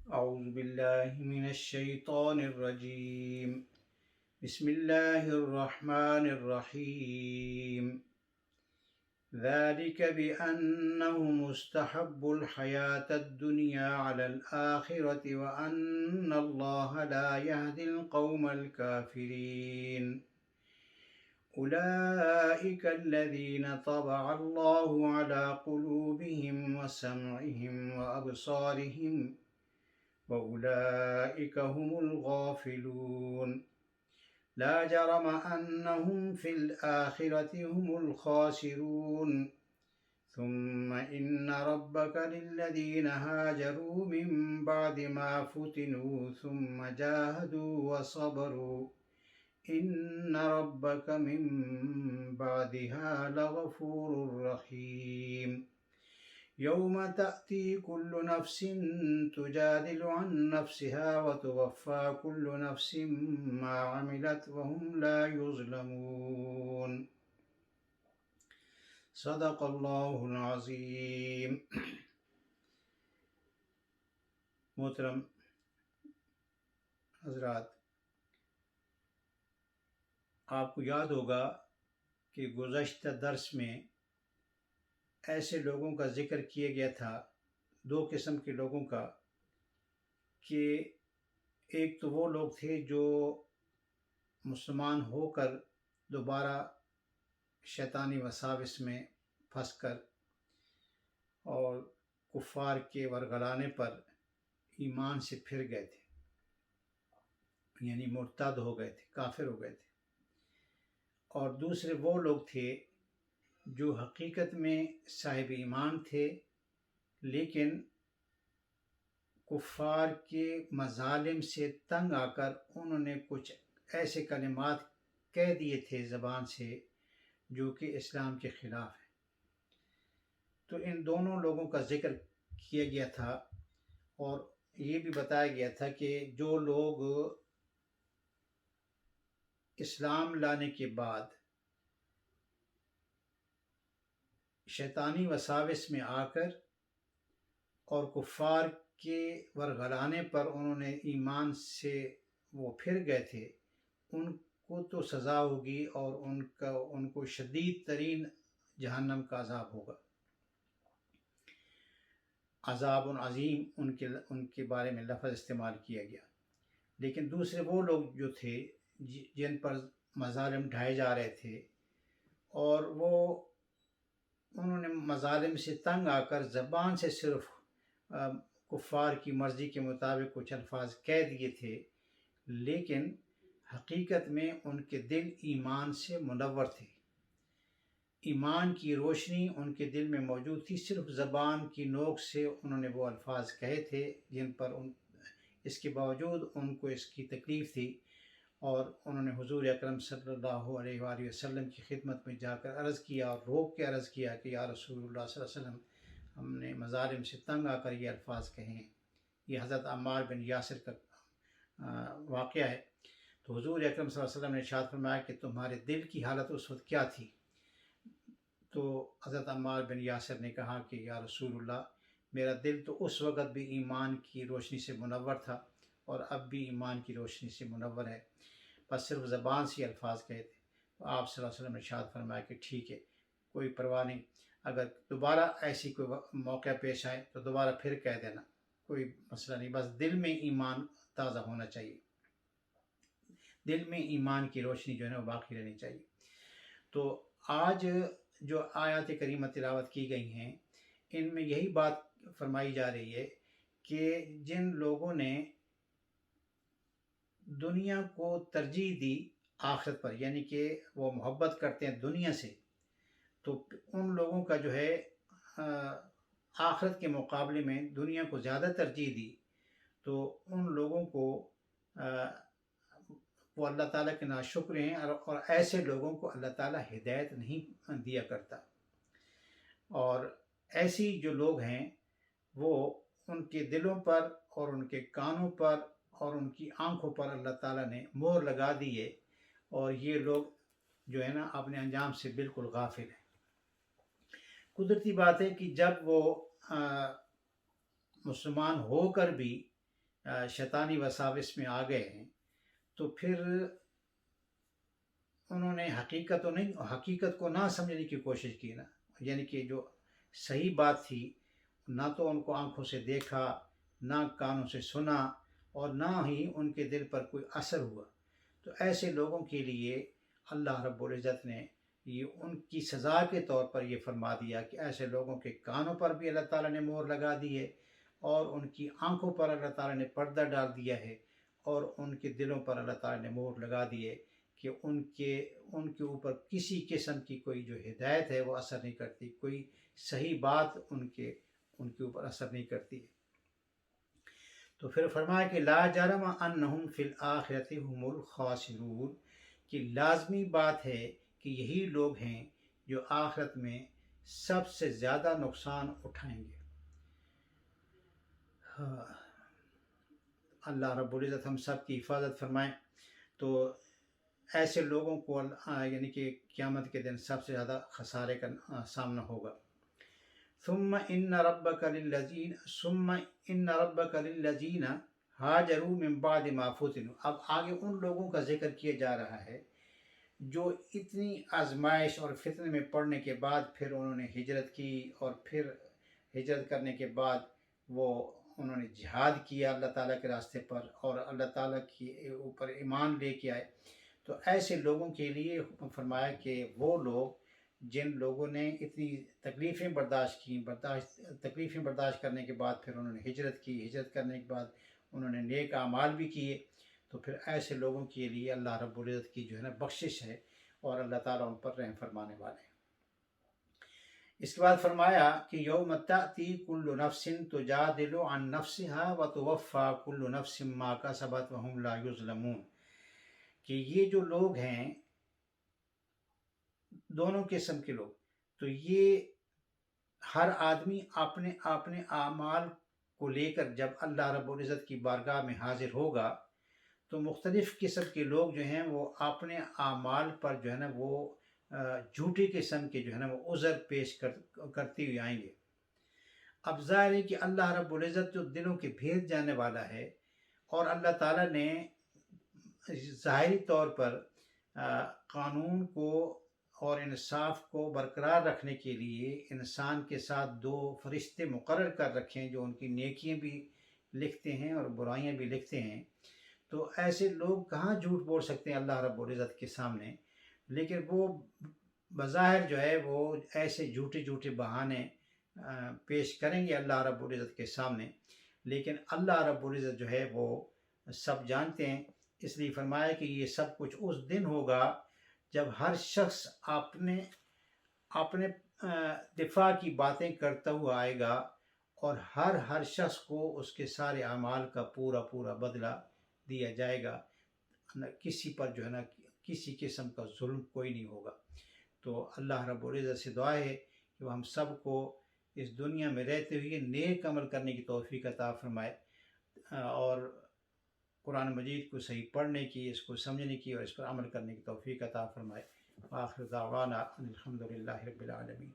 أعوذ بالله من الشيطان الرجيم. بسم الله الرحمن الرحيم. ذلك بأنهم استحبوا الحياة الدنيا على الآخرة وأن الله لا يهدي القوم الكافرين. أولئك الذين طبع الله على قلوبهم وسمعهم وأبصارهم وأولئك هم الغافلون. لا جرم أنهم في الآخرة هم الخاسرون. ثم إن ربك للذين هاجروا من بعد ما فتنوا ثم جاهدوا وصبروا إن ربك من بعدها لغفور رحيم. يوم تأتي كل نفس تجادل عن نفسها وتوفى كل نفس ما عملت وهم لا يظلمون. صدق اللہ العظیم. محترم حضرات، آپ کو یاد ہوگا کہ گزشتہ درس میں ایسے لوگوں کا ذکر کیا گیا تھا، دو قسم کے لوگوں کا، کہ ایک تو وہ لوگ تھے جو مسلمان ہو کر دوبارہ شیطانی وساوس میں پھنس کر اور کفار کے ورگلانے پر ایمان سے پھر گئے تھے، یعنی مرتد ہو گئے تھے، کافر ہو گئے تھے. اور دوسرے وہ لوگ تھے جو حقیقت میں صاحب ایمان تھے، لیکن کفار کے مظالم سے تنگ آ کر انہوں نے کچھ ایسے کلمات کہہ دیے تھے زبان سے جو کہ اسلام کے خلاف ہیں. تو ان دونوں لوگوں کا ذکر کیا گیا تھا، اور یہ بھی بتایا گیا تھا کہ جو لوگ اسلام لانے کے بعد شیطانی وساوس میں آ کر اور کفار کے ورگلانے پر انہوں نے ایمان سے وہ پھر گئے تھے، ان کو تو سزا ہوگی اور ان کو شدید ترین جہنم کا عذاب ہوگا. عذاب عظیم ان کے بارے میں لفظ استعمال کیا گیا. لیکن دوسرے وہ لوگ جو تھے جن پر مظالم ڈھائے جا رہے تھے، اور انہوں نے مظالم سے تنگ آ کر زبان سے صرف کفار کی مرضی کے مطابق کچھ الفاظ کہہ دیے تھے، لیکن حقیقت میں ان کے دل ایمان سے منور تھے. ایمان کی روشنی ان کے دل میں موجود تھی، صرف زبان کی نوک سے انہوں نے وہ الفاظ کہے تھے جن پر اس کے باوجود ان کو اس کی تکلیف تھی، اور انہوں نے حضور اکرم صلی اللہ علیہ وآلہ وسلم کی خدمت میں جا کر عرض کیا اور روک کے عرض کیا کہ یا رسول اللہ صلی اللہ علیہ وسلم، ہم نے مظالم سے تنگ آ کر یہ الفاظ کہے ہیں. یہ حضرت عمار بن یاسر کا واقعہ ہے. تو حضور اکرم صلی اللہ علیہ وسلم نے ارشاد فرمایا کہ تمہارے دل کی حالت اس وقت کیا تھی؟ تو حضرت عمار بن یاسر نے کہا کہ یا رسول اللہ، میرا دل تو اس وقت بھی ایمان کی روشنی سے منور تھا اور اب بھی ایمان کی روشنی سے منور ہے، بس صرف زبان سے الفاظ کہے تھے. تو آپ صلی اللہ علیہ وسلم نے ارشاد فرمایا کہ ٹھیک ہے، کوئی پرواہ نہیں، اگر دوبارہ ایسی کوئی موقع پیش آئے تو دوبارہ پھر کہہ دینا، کوئی مسئلہ نہیں، بس دل میں ایمان تازہ ہونا چاہیے، دل میں ایمان کی روشنی جو ہے نا وہ باقی رہنی چاہیے. تو آج جو آیات کریمہ تلاوت کی گئی ہیں، ان میں یہی بات فرمائی جا رہی ہے کہ جن لوگوں نے دنیا کو ترجیح دی آخرت پر، یعنی کہ وہ محبت کرتے ہیں دنیا سے، تو ان لوگوں کا جو ہے آخرت کے مقابلے میں دنیا کو زیادہ ترجیح دی، تو ان لوگوں کو وہ اللہ تعالیٰ کے ناشکر ہیں، اور ایسے لوگوں کو اللہ تعالیٰ ہدایت نہیں دیا کرتا. اور ایسی جو لوگ ہیں وہ ان کے دلوں پر اور ان کے کانوں پر اور ان کی آنکھوں پر اللہ تعالیٰ نے مہر لگا دی ہے، اور یہ لوگ جو ہے نا اپنے انجام سے بالکل غافل ہیں. قدرتی بات ہے کہ جب وہ مسلمان ہو کر بھی शैतानी वसाविस में आ गए हैं, तो फिर उन्होंने हकीकत को ना समझने की कोशिश की ना, यानी कि जो सही बात थी ना तो उनको आंखों से देखा, ना कानों से सुना, और ना ही उनके दिल पर कोई असर हुआ। तो ऐसे लोगों के लिए अल्लाह रब्बुल इज़्ज़त ने ये उनकी सज़ा के तौर पर ये फरमा दिया कि ऐसे लोगों के कानों पर भी अल्लाह ताला ने मोहर लगा दी है, और उनकी आंखों पर अल्लाह ताला ने पर्दा डाल दिया है, और उनके दिलों पर अल्लाह ताला ने मोहर लगा दी है कि उनके ऊपर किसी किस्म की कोई जो हिदायत है वो असर नहीं करती, कोई सही बात उनके ऊपर असर नहीं करती है। तो फिर फरमाया कि ला जरम अन्नहुम फिल आखिरति हुमुल खासिरून, कि लाजमी बात है कि यही लोग हैं जो आखिरत में सबसे ज़्यादा नुकसान उठाएंगे। हाँ, अल्लाह रब्बुल इज़्ज़त हम सब की हिफाजत फरमाएँ। तो ऐसे लोगों को यानी कि क़यामत के दिन सबसे ज़्यादा खसारे का सामना होगा। सुम्मा इन्न रब्बक लिल्लज़ीना हाजरू मिन बाद मा फुतिनु। अब आगे उन लोगों का जिक्र किया जा रहा है जो इतनी आजमाइश और फितने में पड़ने के बाद फिर उन्होंने हिजरत की, और फिर हिजरत करने के बाद उन्होंने जिहाद किया अल्लाह ताला के रास्ते पर, और अल्लाह ताला के ऊपर ईमान लेके आए। तो ऐसे लोगों के लिए फरमाया कि वो लोग जिन लोगों ने इतनी तकलीफ़ें बर्दाश्त करने के बाद फिर उन्होंने हिजरत की, हिजरत करने के बाद उन्होंने नेक आमाल भी किए, तो फिर ऐसे लोगों के लिए अल्लाह रब्बुल इज़्ज़त की जो है ना बख्शिश है, और अल्लाह ताला उन पर रहम फरमाने वाले हैं। इसके बाद फरमाया कि यौम तअती कुल्लु नफ्सिन तुजादिलु अन नफ्सिहा व तुवफ़्फ़ा कुल्लु नफ्सिन मा कसबत व हुम ला युज़लमून, कि ये जो लोग हैं दोनों किस्म के लोग, तो ये हर आदमी अपने अपने आमाल को लेकर जब अल्लाह रब्बुल इज़्ज़त की बारगाह में हाजिर होगा, तो मुख्तलिफ़ किस्म के लोग जो हैं वो अपने आमाल पर जो है ना वो झूठी किस्म के जो है ना वो उज़र पेश करते हुए आएंगे। अब ज़ाहिर है कि अल्लाह रब्बुल इज़्ज़त जो दिलों के भेद जानने वाला है, और अल्लाह ताला ने ज़ाहिरी तौर पर कानून को और इंसाफ को बरकरार रखने के लिए इंसान के साथ दो फरिश्ते मुकर्रर कर रखे हैं जो उनकी नेकियां भी लिखते हैं और बुराइयां भी लिखते हैं। तो ऐसे लोग कहाँ झूठ बोल सकते हैं अल्लाह रब्बुल इज़्ज़त के सामने, लेकिन वो बज़ाहिर जो है वो ऐसे झूठे बहाने पेश करेंगे अल्लाह रब्बुल इज़्ज़त के सामने, लेकिन अल्लाह रब्बुल इज़्ज़त जो है वो सब जानते हैं। इसलिए फरमाया कि ये सब कुछ उस दिन होगा जब हर शख्स अपने अपने दिफा की बातें करता हुआ आएगा, और हर शख्स को उसके सारे अमाल का पूरा बदला दिया जाएगा। न किसी पर जो है ना किसी किस्म का जुल्म कोई नहीं होगा। तो अल्लाह रब्बुल इज़्ज़त से दुआ है कि वो हम सब को इस दुनिया में रहते हुए नेक अमल करने की तौफीक अता फरमाए, और कुरान मजीद को सही पढ़ने की, इसको समझने की और इस पर अमल करने की तौफीक अता फरमाए। आखिर दावाना अनिल हम्दुलिल्लाहि रब्बिल आलमीन।